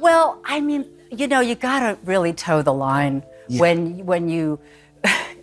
Well, I mean, you gotta really toe the line when you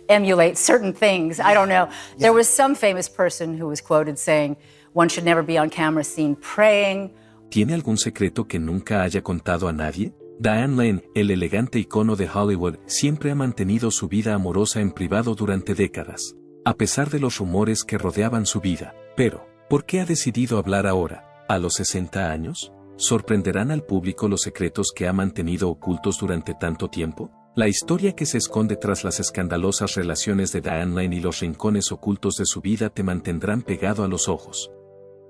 emulate certain things. I don't know. There was some famous person who was quoted saying, one should never be on camera seen praying. ¿Tiene algún secreto que nunca haya contado a nadie? Diane Lane, el elegante icono de Hollywood, siempre ha mantenido su vida amorosa en privado durante décadas, a pesar de los rumores que rodeaban su vida. Pero, ¿por qué ha decidido hablar ahora, a los 60 años? ¿Sorprenderán al público los secretos que ha mantenido ocultos durante tanto tiempo? La historia que se esconde tras las escandalosas relaciones de Diane Lane y los rincones ocultos de su vida te mantendrán pegado a los ojos.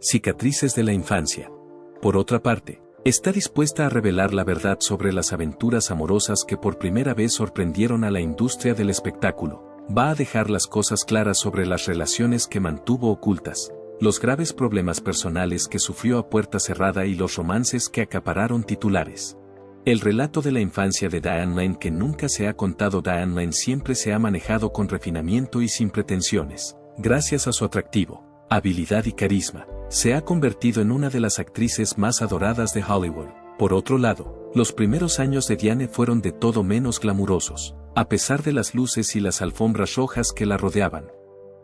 Cicatrices de la infancia. Por otra parte, está dispuesta a revelar la verdad sobre las aventuras amorosas que por primera vez sorprendieron a la industria del espectáculo. Va a dejar las cosas claras sobre las relaciones que mantuvo ocultas, los graves problemas personales que sufrió a puerta cerrada y los romances que acapararon titulares. El relato de la infancia de Diane Lane que nunca se ha contado. Diane Lane siempre se ha manejado con refinamiento y sin pretensiones. Gracias a su atractivo, habilidad y carisma, se ha convertido en una de las actrices más adoradas de Hollywood. Por otro lado, los primeros años de Diane fueron de todo menos glamurosos, a pesar de las luces y las alfombras rojas que la rodeaban.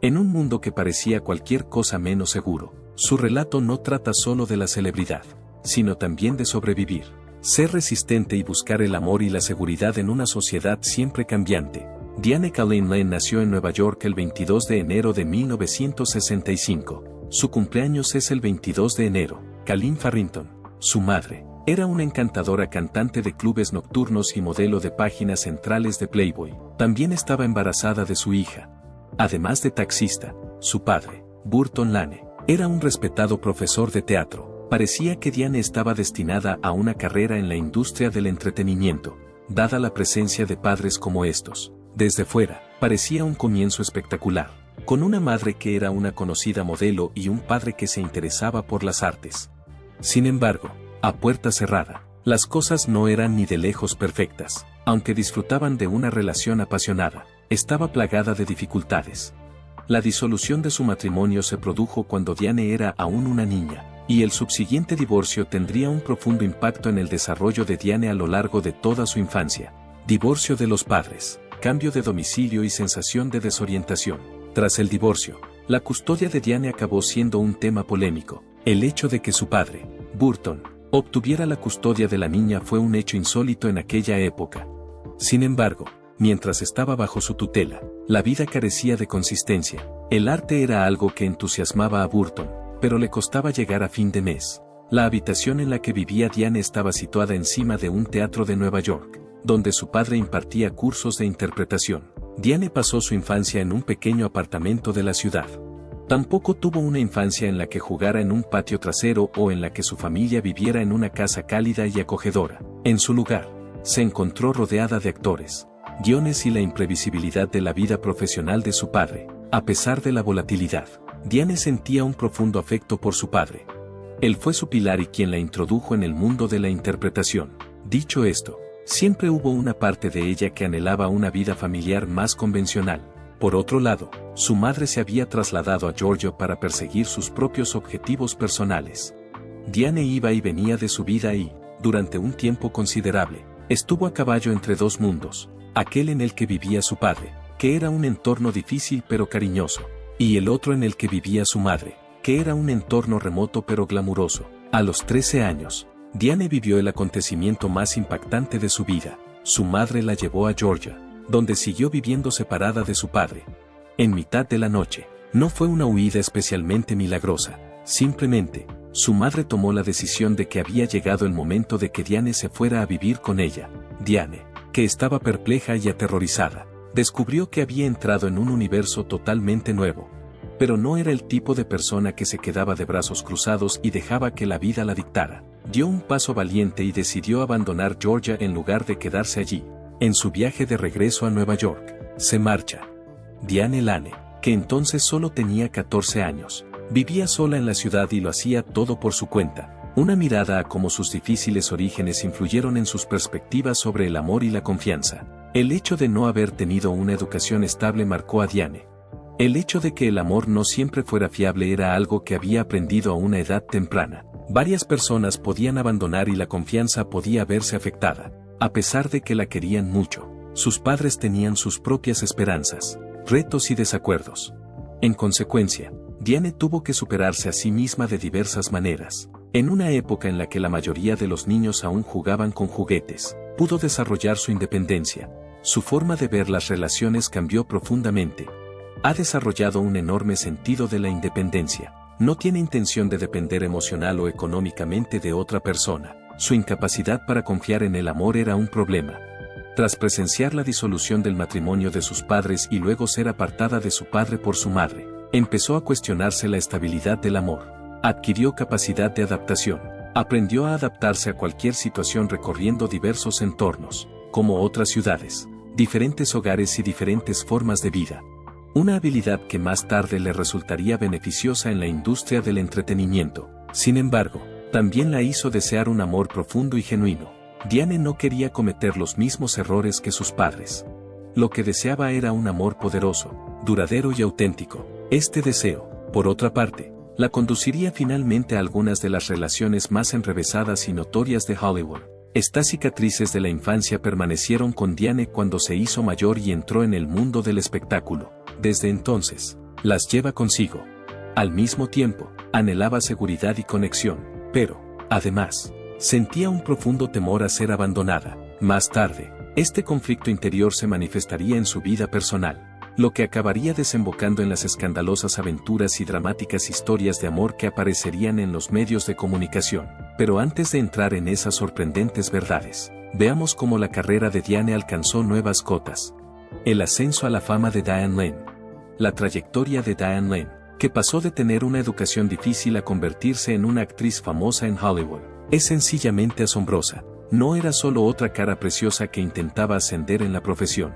En un mundo que parecía cualquier cosa menos seguro, su relato no trata solo de la celebridad, sino también de sobrevivir, ser resistente y buscar el amor y la seguridad en una sociedad siempre cambiante. Diane Colleen Lane nació en Nueva York el 22 de enero de 1965. Su cumpleaños es el 22 de enero. Colleen Farrington, su madre, era una encantadora cantante de clubes nocturnos y modelo de páginas centrales de Playboy. También estaba embarazada de su hija. Además de taxista, su padre, Burton Lane, era un respetado profesor de teatro. Parecía que Diane estaba destinada a una carrera en la industria del entretenimiento, dada la presencia de padres como estos. Desde fuera, parecía un comienzo espectacular, con una madre que era una conocida modelo y un padre que se interesaba por las artes. Sin embargo, a puerta cerrada, las cosas no eran ni de lejos perfectas. Aunque disfrutaban de una relación apasionada, estaba plagada de dificultades. La disolución de su matrimonio se produjo cuando Diane era aún una niña, y el subsiguiente divorcio tendría un profundo impacto en el desarrollo de Diane a lo largo de toda su infancia. Divorcio de los padres, cambio de domicilio y sensación de desorientación. Tras el divorcio, la custodia de Diane acabó siendo un tema polémico. El hecho de que su padre, Burton, obtuviera la custodia de la niña fue un hecho insólito en aquella época. Sin embargo, mientras estaba bajo su tutela, la vida carecía de consistencia. El arte era algo que entusiasmaba a Burton, pero le costaba llegar a fin de mes. La habitación en la que vivía Diane estaba situada encima de un teatro de Nueva York, donde su padre impartía cursos de interpretación. Diane pasó su infancia en un pequeño apartamento de la ciudad. Tampoco tuvo una infancia en la que jugara en un patio trasero o en la que su familia viviera en una casa cálida y acogedora. En su lugar, se encontró rodeada de actores, guiones y la imprevisibilidad de la vida profesional de su padre. A pesar de la volatilidad, Diane sentía un profundo afecto por su padre. Él fue su pilar y quien la introdujo en el mundo de la interpretación. Dicho esto, siempre hubo una parte de ella que anhelaba una vida familiar más convencional. Por otro lado, su madre se había trasladado a Georgia para perseguir sus propios objetivos personales. Diane iba y venía de su vida y, durante un tiempo considerable, estuvo a caballo entre dos mundos, aquel en el que vivía su padre, que era un entorno difícil pero cariñoso, y el otro en el que vivía su madre, que era un entorno remoto pero glamuroso. A los 13 años, Diane vivió el acontecimiento más impactante de su vida. Su madre la llevó a Georgia, donde siguió viviendo separada de su padre. En mitad de la noche, no fue una huida especialmente milagrosa, simplemente, su madre tomó la decisión de que había llegado el momento de que Diane se fuera a vivir con ella. Diane, que estaba perpleja y aterrorizada, descubrió que había entrado en un universo totalmente nuevo. Pero no era el tipo de persona que se quedaba de brazos cruzados y dejaba que la vida la dictara. Dio un paso valiente y decidió abandonar Georgia en lugar de quedarse allí. En su viaje de regreso a Nueva York, se marcha. Diane Lane, que entonces solo tenía 14 años, vivía sola en la ciudad y lo hacía todo por su cuenta. Una mirada a cómo sus difíciles orígenes influyeron en sus perspectivas sobre el amor y la confianza. El hecho de no haber tenido una educación estable marcó a Diane. El hecho de que el amor no siempre fuera fiable era algo que había aprendido a una edad temprana. Varias personas podían abandonar y la confianza podía verse afectada. A pesar de que la querían mucho, sus padres tenían sus propias esperanzas, retos y desacuerdos. En consecuencia, Diane tuvo que superarse a sí misma de diversas maneras. En una época en la que la mayoría de los niños aún jugaban con juguetes, pudo desarrollar su independencia. Su forma de ver las relaciones cambió profundamente. Ha desarrollado un enorme sentido de la independencia. No tiene intención de depender emocional o económicamente de otra persona. Su incapacidad para confiar en el amor era un problema. Tras presenciar la disolución del matrimonio de sus padres y luego ser apartada de su padre por su madre, empezó a cuestionarse la estabilidad del amor. Adquirió capacidad de adaptación. Aprendió a adaptarse a cualquier situación recorriendo diversos entornos, como otras ciudades, diferentes hogares y diferentes formas de vida. Una habilidad que más tarde le resultaría beneficiosa en la industria del entretenimiento. Sin embargo, también la hizo desear un amor profundo y genuino. Diane no quería cometer los mismos errores que sus padres. Lo que deseaba era un amor poderoso, duradero y auténtico. Este deseo, por otra parte, la conduciría finalmente a algunas de las relaciones más enrevesadas y notorias de Hollywood. Estas cicatrices de la infancia permanecieron con Diane cuando se hizo mayor y entró en el mundo del espectáculo. Desde entonces, las lleva consigo. Al mismo tiempo, anhelaba seguridad y conexión, pero, además, sentía un profundo temor a ser abandonada. Más tarde, este conflicto interior se manifestaría en su vida personal, lo que acabaría desembocando en las escandalosas aventuras y dramáticas historias de amor que aparecerían en los medios de comunicación. Pero antes de entrar en esas sorprendentes verdades, veamos cómo la carrera de Diane alcanzó nuevas cotas. El ascenso a la fama de Diane Lane. La trayectoria de Diane Lane, que pasó de tener una educación difícil a convertirse en una actriz famosa en Hollywood, es sencillamente asombrosa. No era solo otra cara preciosa que intentaba ascender en la profesión.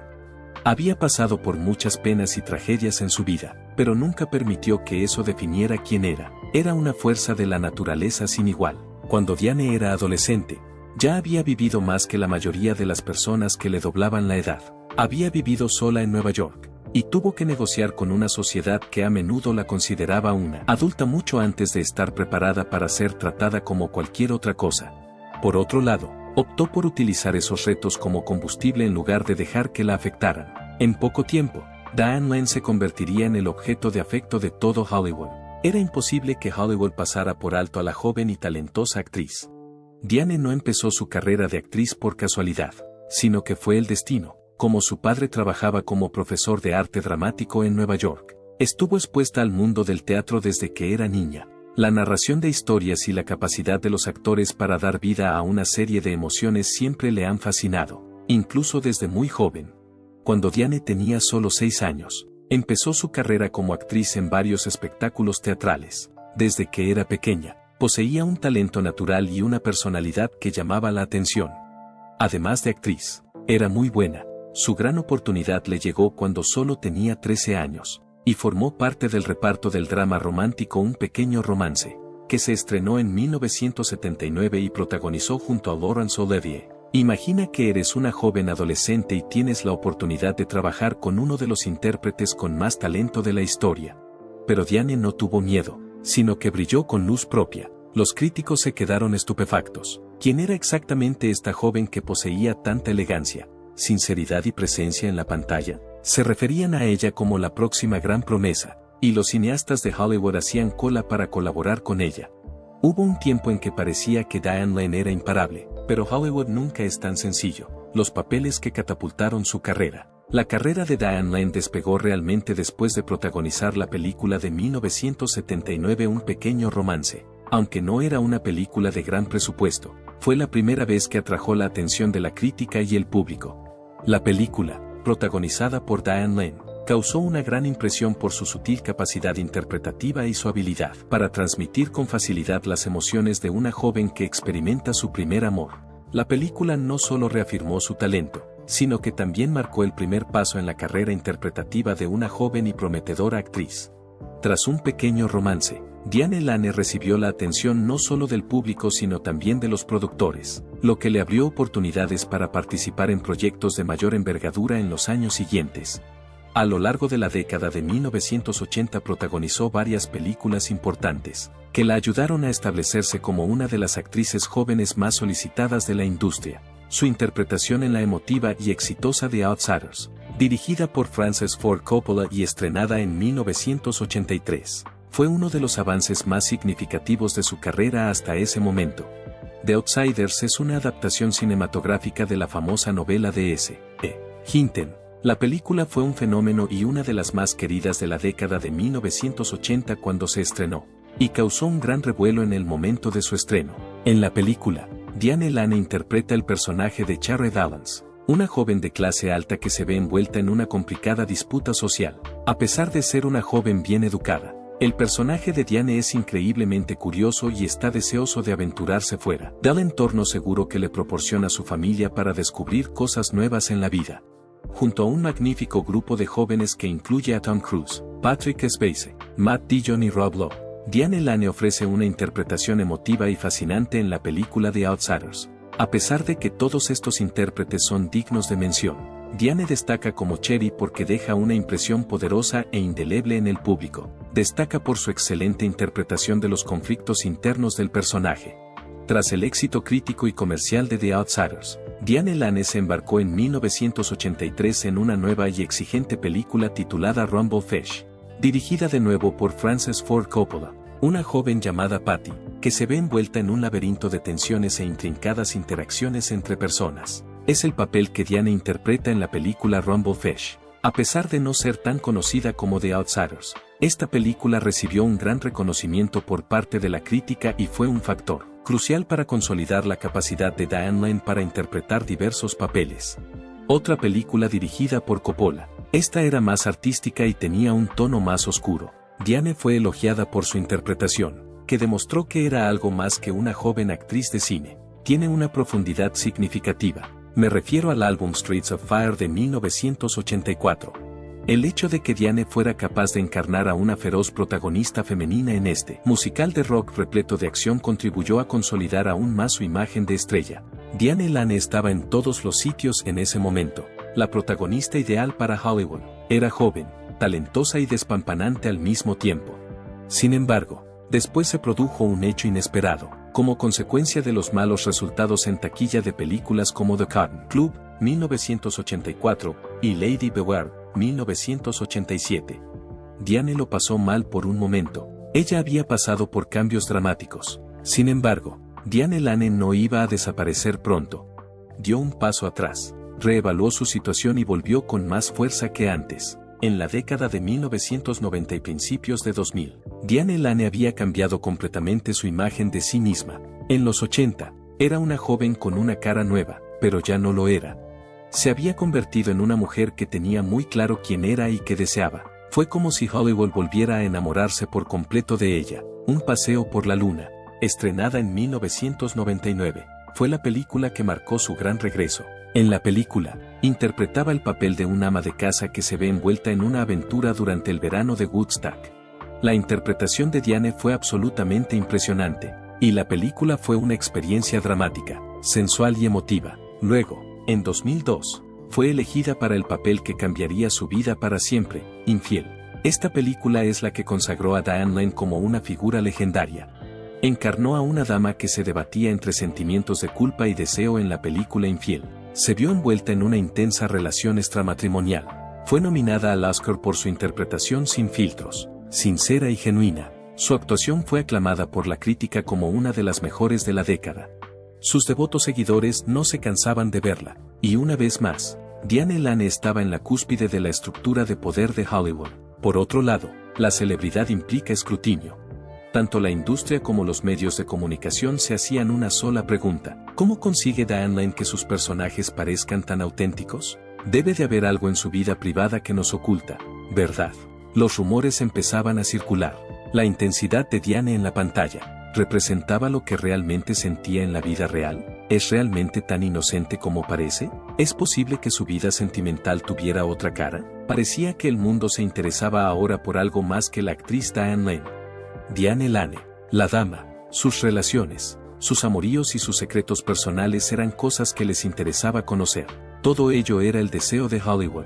Había pasado por muchas penas y tragedias en su vida, pero nunca permitió que eso definiera quién era. Era una fuerza de la naturaleza sin igual. Cuando Diane era adolescente, ya había vivido más que la mayoría de las personas que le doblaban la edad. Había vivido sola en Nueva York, y tuvo que negociar con una sociedad que a menudo la consideraba una adulta mucho antes de estar preparada para ser tratada como cualquier otra cosa. Por otro lado, optó por utilizar esos retos como combustible en lugar de dejar que la afectaran. En poco tiempo, Diane Lane se convertiría en el objeto de afecto de todo Hollywood. Era imposible que Hollywood pasara por alto a la joven y talentosa actriz. Diane no empezó su carrera de actriz por casualidad, sino que fue el destino. Como su padre trabajaba como profesor de arte dramático en Nueva York, estuvo expuesta al mundo del teatro desde que era niña. La narración de historias y la capacidad de los actores para dar vida a una serie de emociones siempre le han fascinado, incluso desde muy joven. Cuando Diane tenía solo 6 años, empezó su carrera como actriz en varios espectáculos teatrales. Desde que era pequeña, poseía un talento natural y una personalidad que llamaba la atención. Además de actriz, era muy buena. Su gran oportunidad le llegó cuando solo tenía 13 años, y formó parte del reparto del drama romántico Un pequeño romance, que se estrenó en 1979 y protagonizó junto a Laurence Olivier. Imagina que eres una joven adolescente y tienes la oportunidad de trabajar con uno de los intérpretes con más talento de la historia. Pero Diane no tuvo miedo, sino que brilló con luz propia. Los críticos se quedaron estupefactos. ¿Quién era exactamente esta joven que poseía tanta elegancia, sinceridad y presencia en la pantalla? Se referían a ella como la próxima gran promesa, y los cineastas de Hollywood hacían cola para colaborar con ella. Hubo un tiempo en que parecía que Diane Lane era imparable, pero Hollywood nunca es tan sencillo. Los papeles que catapultaron su carrera. La carrera de Diane Lane despegó realmente después de protagonizar la película de 1979 Un pequeño romance. Aunque no era una película de gran presupuesto, fue la primera vez que atrajo la atención de la crítica y el público. La película, protagonizada por Diane Lane, causó una gran impresión por su sutil capacidad interpretativa y su habilidad para transmitir con facilidad las emociones de una joven que experimenta su primer amor. La película no solo reafirmó su talento, sino que también marcó el primer paso en la carrera interpretativa de una joven y prometedora actriz. Tras Un pequeño romance, Diane Lane recibió la atención no solo del público sino también de los productores, lo que le abrió oportunidades para participar en proyectos de mayor envergadura en los años siguientes. A lo largo de la década de 1980 protagonizó varias películas importantes, que la ayudaron a establecerse como una de las actrices jóvenes más solicitadas de la industria. Su interpretación en la emotiva y exitosa The Outsiders, dirigida por Francis Ford Coppola y estrenada en 1983, fue uno de los avances más significativos de su carrera hasta ese momento. The Outsiders es una adaptación cinematográfica de la famosa novela de S. E. Hinton. La película fue un fenómeno y una de las más queridas de la década de 1980 cuando se estrenó, y causó un gran revuelo en el momento de su estreno. En la película, Diane Lane interpreta el personaje de Cherry Valance, una joven de clase alta que se ve envuelta en una complicada disputa social. A pesar de ser una joven bien educada, el personaje de Diane es increíblemente curioso y está deseoso de aventurarse fuera del entorno seguro que le proporciona su familia para descubrir cosas nuevas en la vida. Junto a un magnífico grupo de jóvenes que incluye a Tom Cruise, Patrick Swayze, Matt Dillon y Rob Lowe, Diane Lane ofrece una interpretación emotiva y fascinante en la película The Outsiders. A pesar de que todos estos intérpretes son dignos de mención, Diane destaca como Cherry porque deja una impresión poderosa e indeleble en el público. Destaca por su excelente interpretación de los conflictos internos del personaje. Tras el éxito crítico y comercial de The Outsiders, Diane Lane se embarcó en 1983 en una nueva y exigente película titulada Rumble Fish, dirigida de nuevo por Francis Ford Coppola. Una joven llamada Patty, que se ve envuelta en un laberinto de tensiones e intrincadas interacciones entre personas. Es el papel que Diane interpreta en la película Rumble Fish. A pesar de no ser tan conocida como The Outsiders, esta película recibió un gran reconocimiento por parte de la crítica y fue un factor crucial para consolidar la capacidad de Diane Lane para interpretar diversos papeles. Otra película dirigida por Coppola. Esta era más artística y tenía un tono más oscuro. Diane fue elogiada por su interpretación, que demostró que era algo más que una joven actriz de cine. Tiene una profundidad significativa. Me refiero al álbum Streets of Fire de 1984. El hecho de que Diane fuera capaz de encarnar a una feroz protagonista femenina en este musical de rock repleto de acción contribuyó a consolidar aún más su imagen de estrella. Diane Lane estaba en todos los sitios en ese momento, la protagonista ideal para Hollywood. Era joven, talentosa y despampanante al mismo tiempo. Sin embargo, después se produjo un hecho inesperado, como consecuencia de los malos resultados en taquilla de películas como The Cotton Club, 1984, y Lady Beware, 1987. Diane lo pasó mal por un momento. Ella había pasado por cambios dramáticos. Sin embargo, Diane Lane no iba a desaparecer pronto. Dio un paso atrás, reevaluó su situación y volvió con más fuerza que antes. En la década de 1990 y principios de 2000, Diane Lane había cambiado completamente su imagen de sí misma. En los 80, era una joven con una cara nueva, pero ya no lo era. Se había convertido en una mujer que tenía muy claro quién era y qué deseaba. Fue como si Hollywood volviera a enamorarse por completo de ella. Un paseo por la luna, estrenada en 1999, fue la película que marcó su gran regreso. En la película, interpretaba el papel de un ama de casa que se ve envuelta en una aventura durante el verano de Woodstock. La interpretación de Diane fue absolutamente impresionante, y la película fue una experiencia dramática, sensual y emotiva. Luego, en 2002, fue elegida para el papel que cambiaría su vida para siempre, Infiel. Esta película es la que consagró a Diane Lane como una figura legendaria. Encarnó a una dama que se debatía entre sentimientos de culpa y deseo en la película Infiel. Se vio envuelta en una intensa relación extramatrimonial. Fue nominada al Oscar por su interpretación sin filtros, sincera y genuina. Su actuación fue aclamada por la crítica como una de las mejores de la década. Sus devotos seguidores no se cansaban de verla, y una vez más, Diane Lane estaba en la cúspide de la estructura de poder de Hollywood. Por otro lado, la celebridad implica escrutinio. Tanto la industria como los medios de comunicación se hacían una sola pregunta: ¿cómo consigue Diane Lane que sus personajes parezcan tan auténticos? Debe de haber algo en su vida privada que nos oculta, ¿verdad? Los rumores empezaban a circular. La intensidad de Diane en la pantalla ¿representaba lo que realmente sentía en la vida real? ¿Es realmente tan inocente como parece? ¿Es posible que su vida sentimental tuviera otra cara? Parecía que el mundo se interesaba ahora por algo más que la actriz Diane Lane. Diane Lane, la dama, sus relaciones, sus amoríos y sus secretos personales eran cosas que les interesaba conocer. Todo ello era el deseo de Hollywood.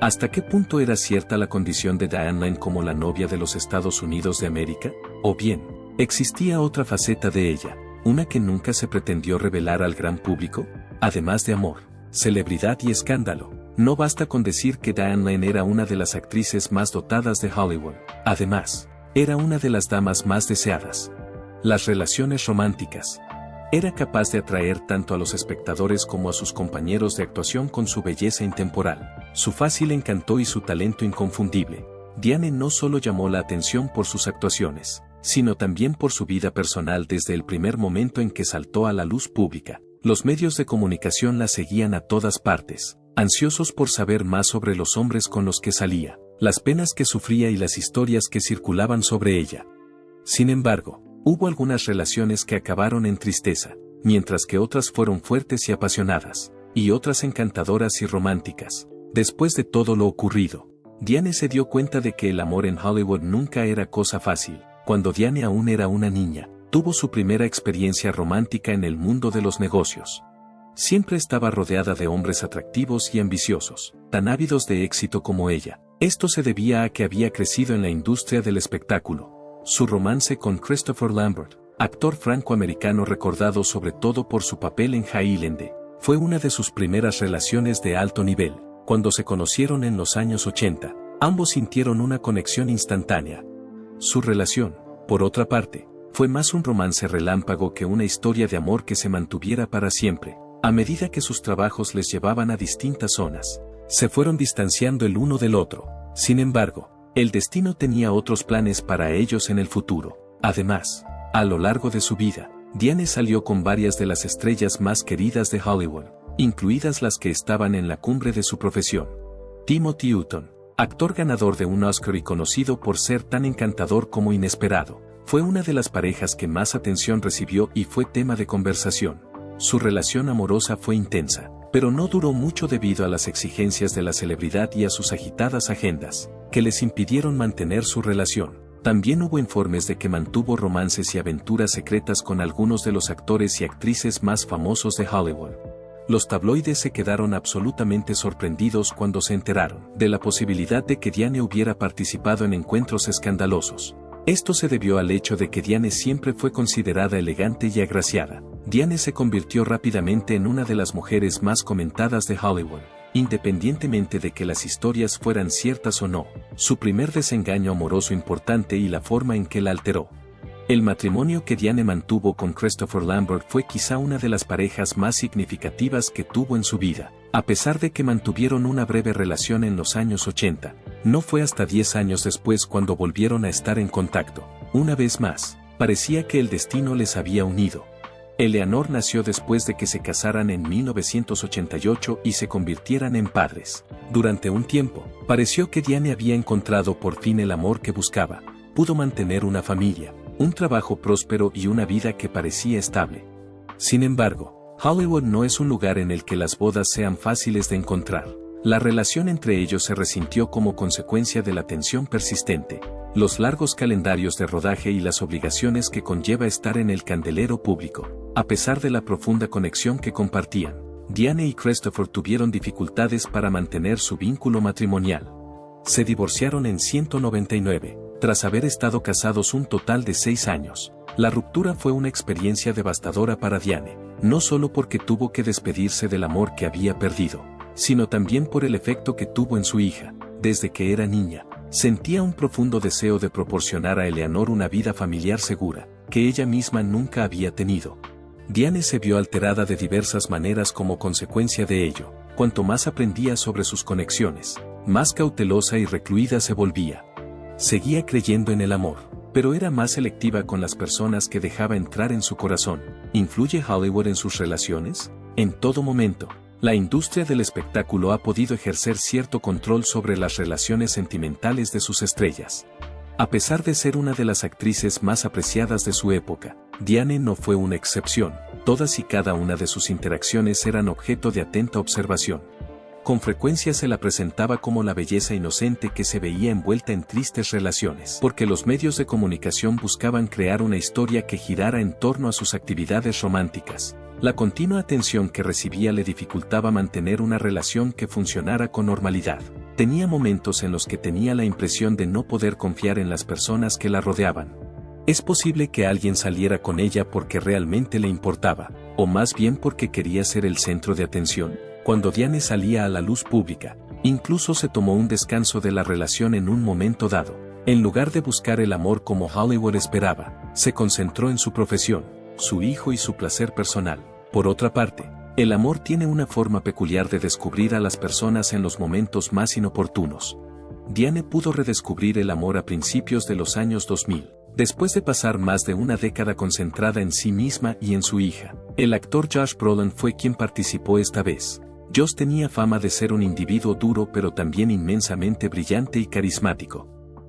¿Hasta qué punto era cierta la condición de Diane Lane como la novia de los Estados Unidos de América? O bien, ¿existía otra faceta de ella, una que nunca se pretendió revelar al gran público? Además de amor, celebridad y escándalo, no basta con decir que Diane Lane era una de las actrices más dotadas de Hollywood. Además, era una de las damas más deseadas. Las relaciones románticas. Era capaz de atraer tanto a los espectadores como a sus compañeros de actuación con su belleza intemporal, su fácil encanto y su talento inconfundible. Diane no solo llamó la atención por sus actuaciones, sino también por su vida personal desde el primer momento en que saltó a la luz pública. Los medios de comunicación la seguían a todas partes, ansiosos por saber más sobre los hombres con los que salía, las penas que sufría y las historias que circulaban sobre ella. Sin embargo, hubo algunas relaciones que acabaron en tristeza, mientras que otras fueron fuertes y apasionadas, y otras encantadoras y románticas. Después de todo lo ocurrido, Diane se dio cuenta de que el amor en Hollywood nunca era cosa fácil. Cuando Diane aún era una niña, tuvo su primera experiencia romántica en el mundo de los negocios. Siempre estaba rodeada de hombres atractivos y ambiciosos, tan ávidos de éxito como ella. Esto se debía a que había crecido en la industria del espectáculo. Su romance con Christopher Lambert, actor franco-americano recordado sobre todo por su papel en Highlander, fue una de sus primeras relaciones de alto nivel. Cuando se conocieron en los años 80, ambos sintieron una conexión instantánea. Su relación, por otra parte, fue más un romance relámpago que una historia de amor que se mantuviera para siempre. A medida que sus trabajos les llevaban a distintas zonas, se fueron distanciando el uno del otro. Sin embargo, el destino tenía otros planes para ellos en el futuro. Además, a lo largo de su vida, Diane salió con varias de las estrellas más queridas de Hollywood, incluidas las que estaban en la cumbre de su profesión. Timothy Hutton, actor ganador de un Oscar y conocido por ser tan encantador como inesperado, fue una de las parejas que más atención recibió y fue tema de conversación. Su relación amorosa fue intensa, pero no duró mucho debido a las exigencias de la celebridad y a sus agitadas agendas, que les impidieron mantener su relación. También hubo informes de que mantuvo romances y aventuras secretas con algunos de los actores y actrices más famosos de Hollywood. Los tabloides se quedaron absolutamente sorprendidos cuando se enteraron de la posibilidad de que Diane hubiera participado en encuentros escandalosos. Esto se debió al hecho de que Diane siempre fue considerada elegante y agraciada. Diane se convirtió rápidamente en una de las mujeres más comentadas de Hollywood, independientemente de que las historias fueran ciertas o no. Su primer desengaño amoroso importante y la forma en que la alteró. El matrimonio que Diane mantuvo con Christopher Lambert fue quizá una de las parejas más significativas que tuvo en su vida. A pesar de que mantuvieron una breve relación en los años 80, no fue hasta 10 años después cuando volvieron a estar en contacto. Una vez más, parecía que el destino les había unido. Eleanor nació después de que se casaran en 1988 y se convirtieran en padres. Durante un tiempo, pareció que Diane había encontrado por fin el amor que buscaba. Pudo mantener una familia, un trabajo próspero y una vida que parecía estable. Sin embargo, Hollywood no es un lugar en el que las bodas sean fáciles de encontrar. La relación entre ellos se resintió como consecuencia de la tensión persistente, los largos calendarios de rodaje y las obligaciones que conlleva estar en el candelero público. A pesar de la profunda conexión que compartían, Diane y Christopher tuvieron dificultades para mantener su vínculo matrimonial. Se divorciaron en 1999. Tras haber estado casados un total de 6 años, la ruptura fue una experiencia devastadora para Diane, no solo porque tuvo que despedirse del amor que había perdido, sino también por el efecto que tuvo en su hija. Desde que era niña, sentía un profundo deseo de proporcionar a Eleanor una vida familiar segura, que ella misma nunca había tenido. Diane se vio alterada de diversas maneras como consecuencia de ello. Cuanto más aprendía sobre sus conexiones, más cautelosa y recluida se volvía. Seguía creyendo en el amor, pero era más selectiva con las personas que dejaba entrar en su corazón. ¿Influye Hollywood en sus relaciones? En todo momento, la industria del espectáculo ha podido ejercer cierto control sobre las relaciones sentimentales de sus estrellas. A pesar de ser una de las actrices más apreciadas de su época, Diane no fue una excepción. Todas y cada una de sus interacciones eran objeto de atenta observación. Con frecuencia se la presentaba como la belleza inocente que se veía envuelta en tristes relaciones, porque los medios de comunicación buscaban crear una historia que girara en torno a sus actividades románticas. La continua atención que recibía le dificultaba mantener una relación que funcionara con normalidad. Tenía momentos en los que tenía la impresión de no poder confiar en las personas que la rodeaban. Es posible que alguien saliera con ella porque realmente le importaba, o más bien porque quería ser el centro de atención. Cuando Diane salía a la luz pública, incluso se tomó un descanso de la relación en un momento dado. En lugar de buscar el amor como Hollywood esperaba, se concentró en su profesión, su hijo y su placer personal. Por otra parte, el amor tiene una forma peculiar de descubrir a las personas en los momentos más inoportunos. Diane pudo redescubrir el amor a principios de los años 2000, después de pasar más de una década concentrada en sí misma y en su hija. El actor Josh Brolin fue quien participó esta vez. Josh tenía fama de ser un individuo duro pero también inmensamente brillante y carismático.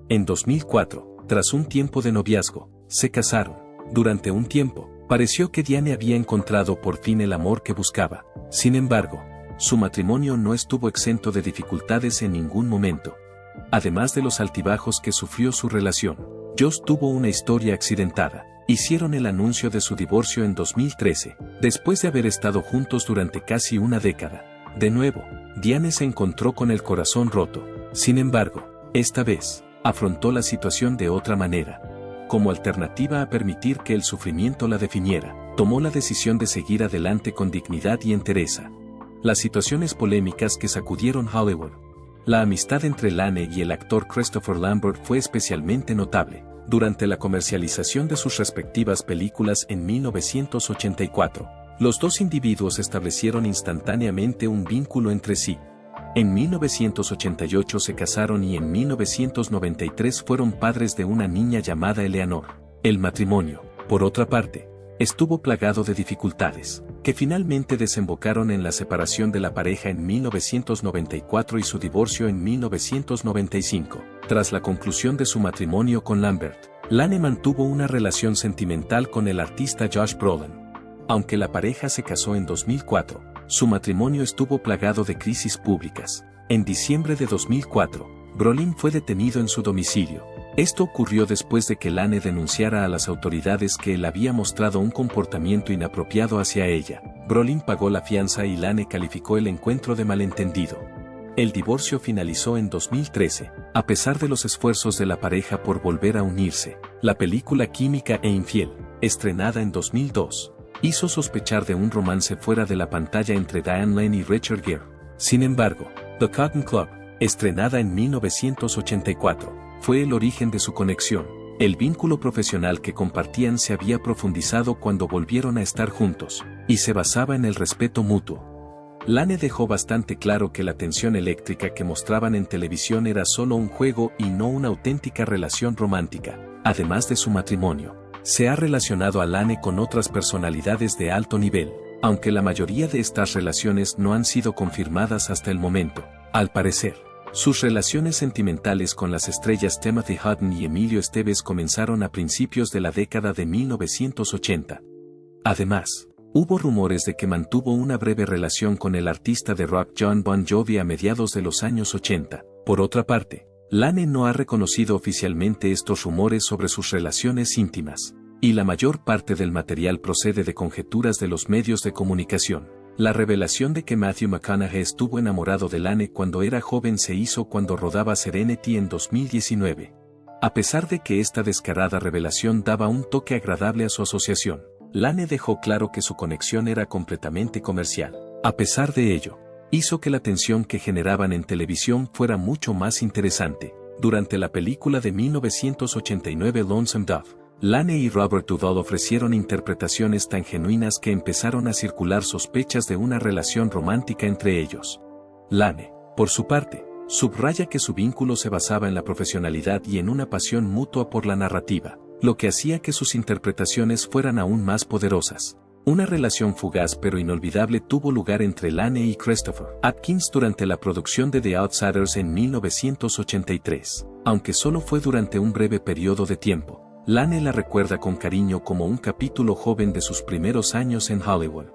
En 2004, tras un tiempo de noviazgo, se casaron. Durante un tiempo, pareció que Diane había encontrado por fin el amor que buscaba. Sin embargo, su matrimonio no estuvo exento de dificultades en ningún momento. Además de los altibajos que sufrió su relación, Josh tuvo una historia accidentada. Hicieron el anuncio de su divorcio en 2013, después de haber estado juntos durante casi una década. De nuevo, Diane se encontró con el corazón roto. Sin embargo, esta vez, afrontó la situación de otra manera. Como alternativa a permitir que el sufrimiento la definiera, tomó la decisión de seguir adelante con dignidad y entereza. Las situaciones polémicas que sacudieron Hollywood. La amistad entre Lane y el actor Christopher Lambert fue especialmente notable. Durante la comercialización de sus respectivas películas en 1984, los dos individuos establecieron instantáneamente un vínculo entre sí. En 1988 se casaron y en 1993 fueron padres de una niña llamada Eleanor. El matrimonio, por otra parte, estuvo plagado de dificultades, que finalmente desembocaron en la separación de la pareja en 1994 y su divorcio en 1995. Tras la conclusión de su matrimonio con Lambert, Lane mantuvo una relación sentimental con el artista Josh Brolin. Aunque la pareja se casó en 2004, su matrimonio estuvo plagado de crisis públicas. En diciembre de 2004, Brolin fue detenido en su domicilio. Esto ocurrió después de que Lane denunciara a las autoridades que él había mostrado un comportamiento inapropiado hacia ella. Brolin pagó la fianza y Lane calificó el encuentro de malentendido. El divorcio finalizó en 2013, a pesar de los esfuerzos de la pareja por volver a unirse. La película Química e Infiel, estrenada en 2002, hizo sospechar de un romance fuera de la pantalla entre Diane Lane y Richard Gere. Sin embargo, The Cotton Club, estrenada en 1984, fue el origen de su conexión. El vínculo profesional que compartían se había profundizado cuando volvieron a estar juntos, y se basaba en el respeto mutuo. Lane dejó bastante claro que la tensión eléctrica que mostraban en televisión era solo un juego y no una auténtica relación romántica. Además de su matrimonio, se ha relacionado a Lane con otras personalidades de alto nivel, aunque la mayoría de estas relaciones no han sido confirmadas hasta el momento. Al parecer, sus relaciones sentimentales con las estrellas Timothy Hutton y Emilio Estevez comenzaron a principios de la década de 1980. Además, hubo rumores de que mantuvo una breve relación con el artista de rock Jon Bon Jovi a mediados de los años 80. Por otra parte, Lane no ha reconocido oficialmente estos rumores sobre sus relaciones íntimas, y la mayor parte del material procede de conjeturas de los medios de comunicación. La revelación de que Matthew McConaughey estuvo enamorado de Lane cuando era joven se hizo cuando rodaba Serenity en 2019. A pesar de que esta descarada revelación daba un toque agradable a su asociación, Lane dejó claro que su conexión era completamente comercial. A pesar de ello, hizo que la tensión que generaban en televisión fuera mucho más interesante. Durante la película de 1989 Lonesome Dove, Lane y Robert Duvall ofrecieron interpretaciones tan genuinas que empezaron a circular sospechas de una relación romántica entre ellos. Lane, por su parte, subraya que su vínculo se basaba en la profesionalidad y en una pasión mutua por la narrativa, lo que hacía que sus interpretaciones fueran aún más poderosas. Una relación fugaz pero inolvidable tuvo lugar entre Lane y Christopher Atkins durante la producción de The Outsiders en 1983. Aunque solo fue durante un breve periodo de tiempo, Lane la recuerda con cariño como un capítulo joven de sus primeros años en Hollywood.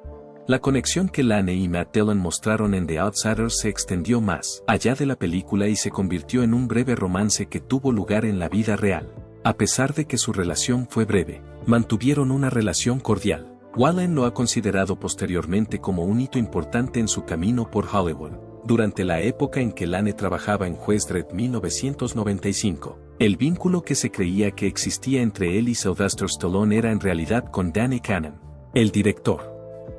La conexión que Lane y Matt Dillon mostraron en The Outsiders se extendió más allá de la película y se convirtió en un breve romance que tuvo lugar en la vida real. A pesar de que su relación fue breve, mantuvieron una relación cordial. Wallen lo ha considerado posteriormente como un hito importante en su camino por Hollywood. durante la época en que Lane trabajaba en Juez Dredd 1995. El vínculo que se creía que existía entre él y Sylvester Stallone era en realidad con Danny Cannon, el director.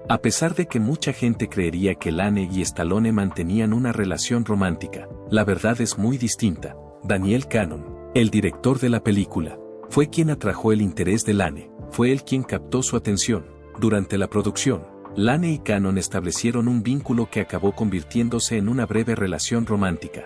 A pesar de que mucha gente creería que Lane y Stallone mantenían una relación romántica, la verdad es muy distinta. Daniel Cannon, el director de la película, fue quien atrajo el interés de Lane, fue él quien captó su atención. Durante la producción, Lane y Cannon establecieron un vínculo que acabó convirtiéndose en una breve relación romántica.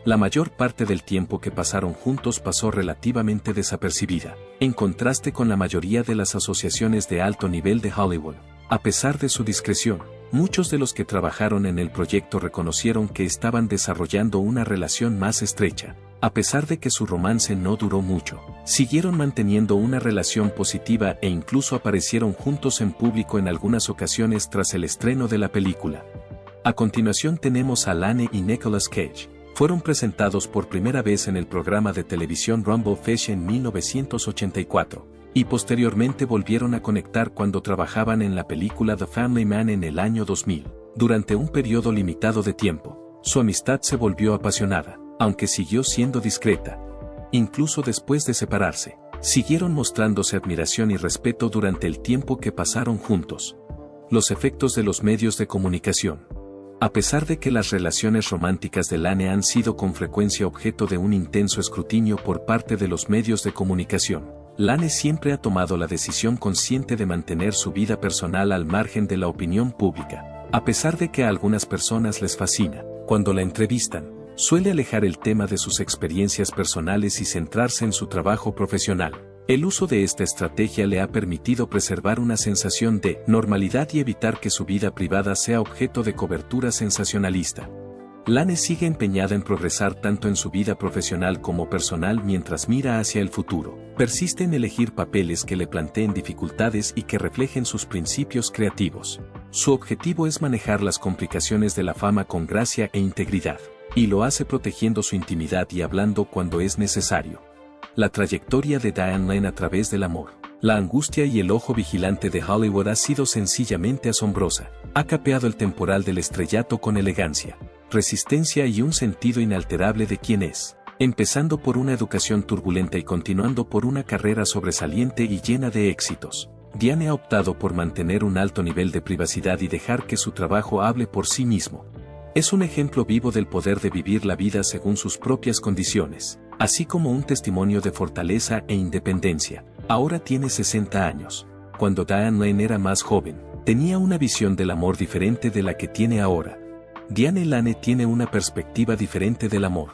La mayor parte del tiempo que pasaron juntos pasó relativamente desapercibida, en contraste con la mayoría de las asociaciones de alto nivel de Hollywood. A pesar de su discreción, muchos de los que trabajaron en el proyecto reconocieron que estaban desarrollando una relación más estrecha. A pesar de que su romance no duró mucho, siguieron manteniendo una relación positiva e incluso aparecieron juntos en público en algunas ocasiones tras el estreno de la película. A continuación tenemos a Lane y Nicolas Cage. Fueron presentados por primera vez en el programa de televisión Rumble Fish en 1984, y posteriormente volvieron a conectar cuando trabajaban en la película The Family Man en el año 2000. Durante un periodo limitado de tiempo, su amistad se volvió apasionada, aunque siguió siendo discreta. Incluso después de separarse, siguieron mostrándose admiración y respeto durante el tiempo que pasaron juntos. Los efectos de los medios de comunicación. A pesar de que las relaciones románticas de Lane han sido con frecuencia objeto de un intenso escrutinio por parte de los medios de comunicación, Lane siempre ha tomado la decisión consciente de mantener su vida personal al margen de la opinión pública. A pesar de que a algunas personas les fascina, cuando la entrevistan, suele alejar el tema de sus experiencias personales y centrarse en su trabajo profesional. El uso de esta estrategia le ha permitido preservar una sensación de normalidad y evitar que su vida privada sea objeto de cobertura sensacionalista. Lane sigue empeñada en progresar tanto en su vida profesional como personal mientras mira hacia el futuro. Persiste en elegir papeles que le planteen dificultades y que reflejen sus principios creativos. Su objetivo es manejar las complicaciones de la fama con gracia e integridad, y lo hace protegiendo su intimidad y hablando cuando es necesario. La trayectoria de Diane Lane a través del amor, la angustia y el ojo vigilante de Hollywood ha sido sencillamente asombrosa. Ha capeado el temporal del estrellato con elegancia, resistencia y un sentido inalterable de quién es, empezando por una educación turbulenta y continuando por una carrera sobresaliente y llena de éxitos. Diane ha optado por mantener un alto nivel de privacidad y dejar que su trabajo hable por sí mismo. Es un ejemplo vivo del poder de vivir la vida según sus propias condiciones, así como un testimonio de fortaleza e independencia. Ahora tiene 60 años. Cuando Diane Lane era más joven, tenía una visión del amor diferente de la que tiene ahora. Diane Lane tiene una perspectiva diferente del amor.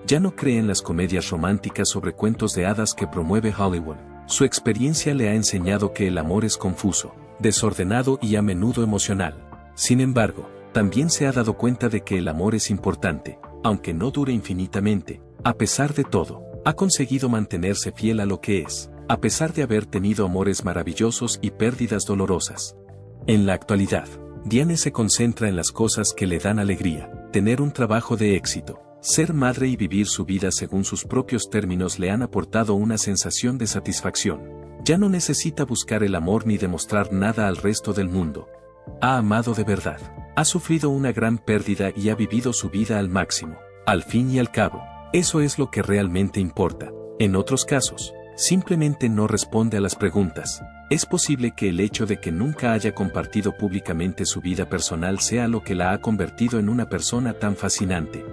Ya no cree en las comedias románticas sobre cuentos de hadas que promueve Hollywood. Su experiencia le ha enseñado que el amor es confuso, desordenado y a menudo emocional. Sin embargo, también se ha dado cuenta de que el amor es importante, aunque no dure infinitamente. A pesar de todo, ha conseguido mantenerse fiel a lo que es, a pesar de haber tenido amores maravillosos y pérdidas dolorosas. En la actualidad, Diane se concentra en las cosas que le dan alegría, tener un trabajo de éxito, ser madre y vivir su vida según sus propios términos le han aportado una sensación de satisfacción. Ya no necesita buscar el amor ni demostrar nada al resto del mundo. Ha amado de verdad, ha sufrido una gran pérdida y ha vivido su vida al máximo. Al fin y al cabo, eso es lo que realmente importa. En otros casos, simplemente no responde a las preguntas. Es posible que el hecho de que nunca haya compartido públicamente su vida personal sea lo que la ha convertido en una persona tan fascinante.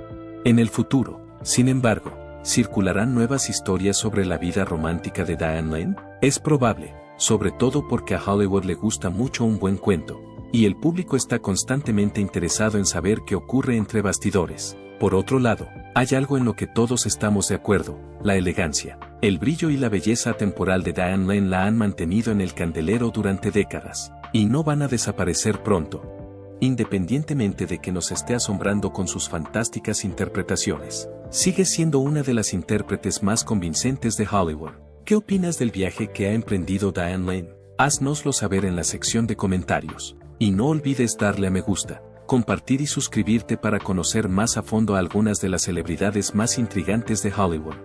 En el futuro, sin embargo, ¿circularán nuevas historias sobre la vida romántica de Diane Lane? Es probable, sobre todo porque a Hollywood le gusta mucho un buen cuento, y el público está constantemente interesado en saber qué ocurre entre bastidores. Por otro lado, hay algo en lo que todos estamos de acuerdo: la elegancia, el brillo y la belleza atemporal de Diane Lane la han mantenido en el candelero durante décadas, y no van a desaparecer pronto. Independientemente de que nos esté asombrando con sus fantásticas interpretaciones, sigue siendo una de las intérpretes más convincentes de Hollywood. ¿Qué opinas del viaje que ha emprendido Diane Lane? Haznoslo saber en la sección de comentarios. Y no olvides darle a me gusta, compartir y suscribirte para conocer más a fondo a algunas de las celebridades más intrigantes de Hollywood.